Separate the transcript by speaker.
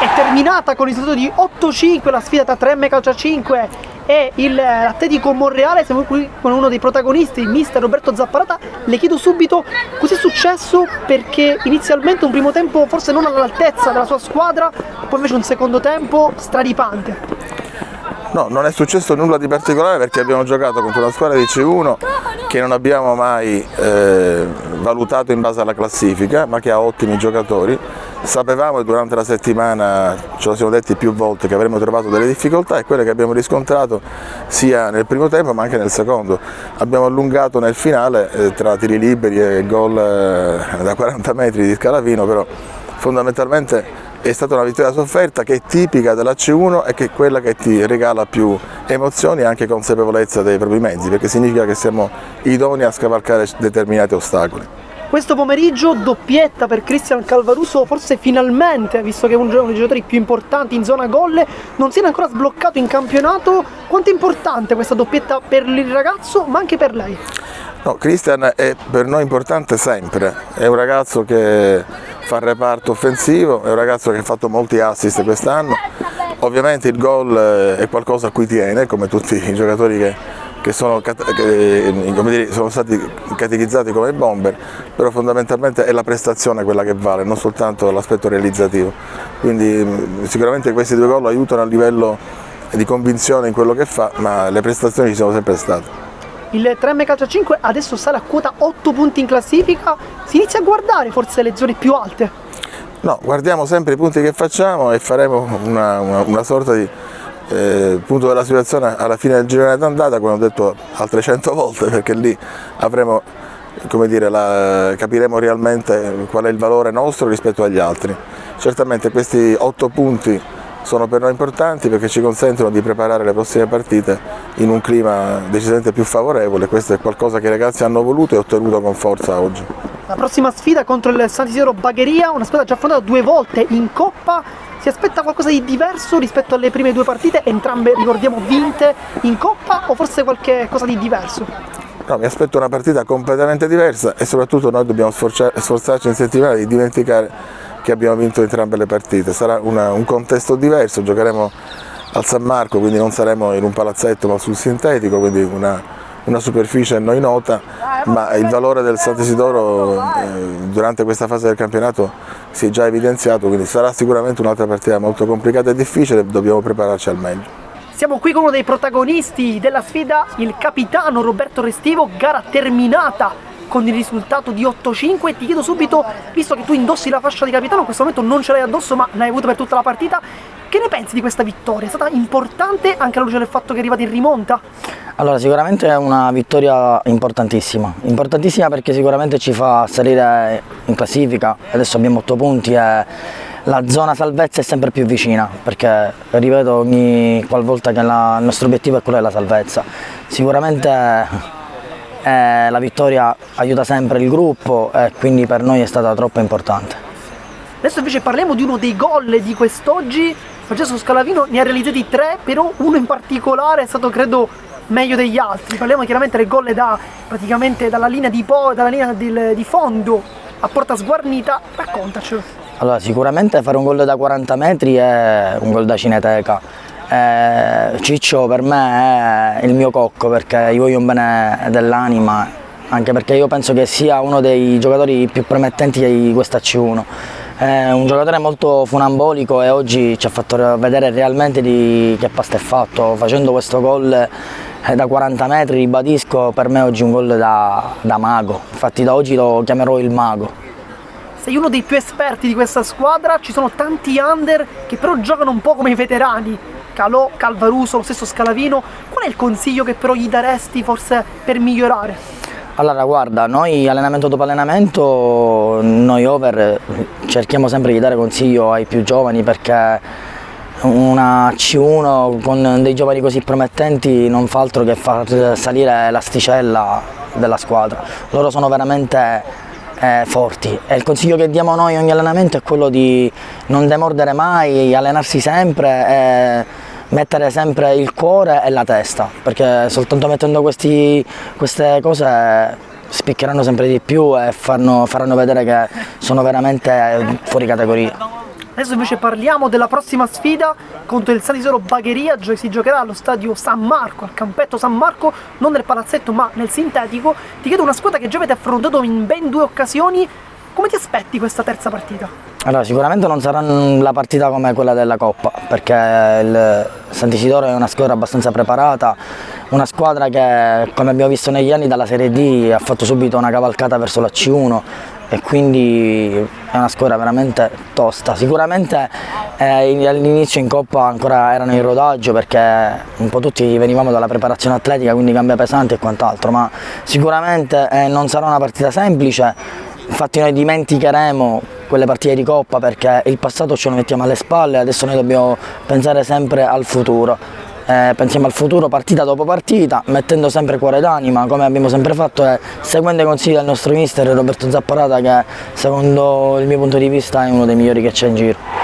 Speaker 1: È terminata con il risultato di 8-5 la sfida tra 3M Calcio a 5 e l'Atletico Monreale. Siamo qui con uno dei protagonisti, il mister Roberto Zapparata. Le chiedo subito cos'è successo, perché inizialmente un primo tempo forse non all'altezza della sua squadra, poi invece un secondo tempo straripante.
Speaker 2: No, non è successo nulla di particolare perché abbiamo giocato contro una squadra di C1 che non abbiamo mai valutato in base alla classifica, ma che ha ottimi giocatori. Sapevamo e durante la settimana ce lo siamo detti più volte che avremmo trovato delle difficoltà e quelle che abbiamo riscontrato sia nel primo tempo ma anche nel secondo. Abbiamo allungato nel finale tra tiri liberi e gol da 40 metri di Scalavino, però fondamentalmente è stata una vittoria sofferta che è tipica della C1 e che è quella che ti regala più emozioni e anche consapevolezza dei propri mezzi, perché significa che siamo idonei a scavalcare determinati ostacoli.
Speaker 1: Questo pomeriggio doppietta per Cristian Calvaruso, forse finalmente, visto che è uno dei giocatori più importanti in zona gol, non si è ancora sbloccato in campionato. Quanto è importante questa doppietta per il ragazzo, ma anche per lei?
Speaker 2: No, Cristian è per noi importante sempre, è un ragazzo che fa il reparto offensivo, è un ragazzo che ha fatto molti assist quest'anno, ovviamente il gol è qualcosa a cui tiene, come tutti i giocatori che sono stati catechizzati come bomber, però fondamentalmente è la prestazione quella che vale, non soltanto l'aspetto realizzativo, quindi sicuramente questi due gol aiutano a livello di convinzione in quello che fa, ma le prestazioni ci sono sempre state.
Speaker 1: Il 3M Calcio a 5 adesso sale a quota 8 punti in classifica, si inizia a guardare forse le zone più alte?
Speaker 2: No, guardiamo sempre i punti che facciamo e faremo una sorta di punto della situazione alla fine del girone d'andata, come ho detto altre 100 volte, perché lì avremo, come dire, capiremo realmente qual è il valore nostro rispetto agli altri. Certamente questi 8 punti sono per noi importanti perché ci consentono di preparare le prossime partite in un clima decisamente più favorevole. Questo è qualcosa che i ragazzi hanno voluto e ottenuto con forza oggi.
Speaker 1: La prossima sfida contro il Sant'Isidro Bagheria, una squadra già affrontata 2 volte in Coppa. Si aspetta qualcosa di diverso rispetto alle prime 2 partite, entrambe ricordiamo vinte in Coppa, o forse qualche cosa di diverso?
Speaker 2: No, mi aspetto una partita completamente diversa e soprattutto noi dobbiamo sforzarci in settimana di dimenticare che abbiamo vinto entrambe le partite. Sarà un contesto diverso, giocheremo al San Marco, quindi non saremo in un palazzetto ma sul sintetico, quindi una superficie a noi nota, ma il valore del Sant'Isidoro durante questa fase del campionato si è già evidenziato, quindi sarà sicuramente un'altra partita molto complicata e difficile, dobbiamo prepararci al meglio.
Speaker 1: Siamo qui con uno dei protagonisti della sfida, il capitano Roberto Restivo, gara terminata con il risultato di 8-5. Ti chiedo subito, visto che tu indossi la fascia di capitano, in questo momento non ce l'hai addosso ma l'hai avuta per tutta la partita, che ne pensi di questa vittoria? È stata importante anche alla luce del fatto che è arrivata in rimonta?
Speaker 3: Allora, sicuramente è una vittoria importantissima perché sicuramente ci fa salire in classifica, adesso abbiamo 8 punti e la zona salvezza è sempre più vicina, perché ripeto ogni qualvolta che il nostro obiettivo è quello della salvezza. Sicuramente la vittoria aiuta sempre il gruppo e quindi per noi è stata troppo importante.
Speaker 1: Adesso invece parliamo di uno dei gol di quest'oggi. Francesco Scalavino ne ha realizzati 3, però uno in particolare è stato credo meglio degli altri. Parliamo chiaramente del gol praticamente dalla linea di fondo a porta sguarnita. Raccontacelo.
Speaker 3: Allora, sicuramente fare un gol da 40 metri è un gol da cineteca. Ciccio per me è il mio cocco perché gli voglio un bene dell'anima, anche perché io penso che sia uno dei giocatori più promettenti di questa C1. È un giocatore molto funambolico e oggi ci ha fatto vedere realmente di che pasta è fatto, facendo questo gol da 40 metri, ribadisco, per me oggi è un gol da mago, infatti da oggi lo chiamerò il mago.
Speaker 1: Sei uno dei più esperti di questa squadra, ci sono tanti under che però giocano un po' come i veterani, Calò, Calvaruso, lo stesso Scalavino. Qual è il consiglio che però gli daresti forse per migliorare?
Speaker 3: Allora guarda, noi allenamento dopo allenamento, noi over cerchiamo sempre di dare consiglio ai più giovani, perché una C1 con dei giovani così promettenti non fa altro che far salire l'asticella della squadra. Loro sono veramente forti e il consiglio che diamo noi ogni allenamento è quello di non demordere mai, allenarsi sempre e mettere sempre il cuore e la testa, perché soltanto mettendo queste cose spiccheranno sempre di più e faranno vedere che sono veramente fuori categoria.
Speaker 1: Adesso invece parliamo della prossima sfida contro il San Isidro Bagheria, si giocherà allo stadio San Marco, al campetto San Marco, non nel palazzetto ma nel sintetico. Ti chiedo, una squadra che già avete affrontato in ben 2 occasioni, come ti aspetti questa terza partita?
Speaker 3: Allora, sicuramente non sarà la partita come quella della Coppa, perché il Sant'Isidoro è una squadra abbastanza preparata, una squadra che, come abbiamo visto negli anni, dalla Serie D ha fatto subito una cavalcata verso la C1 e quindi è una squadra veramente tosta. Sicuramente all'inizio in Coppa ancora erano in rodaggio perché un po' tutti venivamo dalla preparazione atletica, quindi gambe pesanti e quant'altro, ma sicuramente non sarà una partita semplice. Infatti noi dimenticheremo quelle partite di Coppa perché il passato ce lo mettiamo alle spalle, adesso noi dobbiamo pensare sempre al futuro. Pensiamo al futuro partita dopo partita, mettendo sempre cuore d'anima come abbiamo sempre fatto e seguendo i consigli del nostro mister Roberto Zapparata, che secondo il mio punto di vista è uno dei migliori che c'è in giro.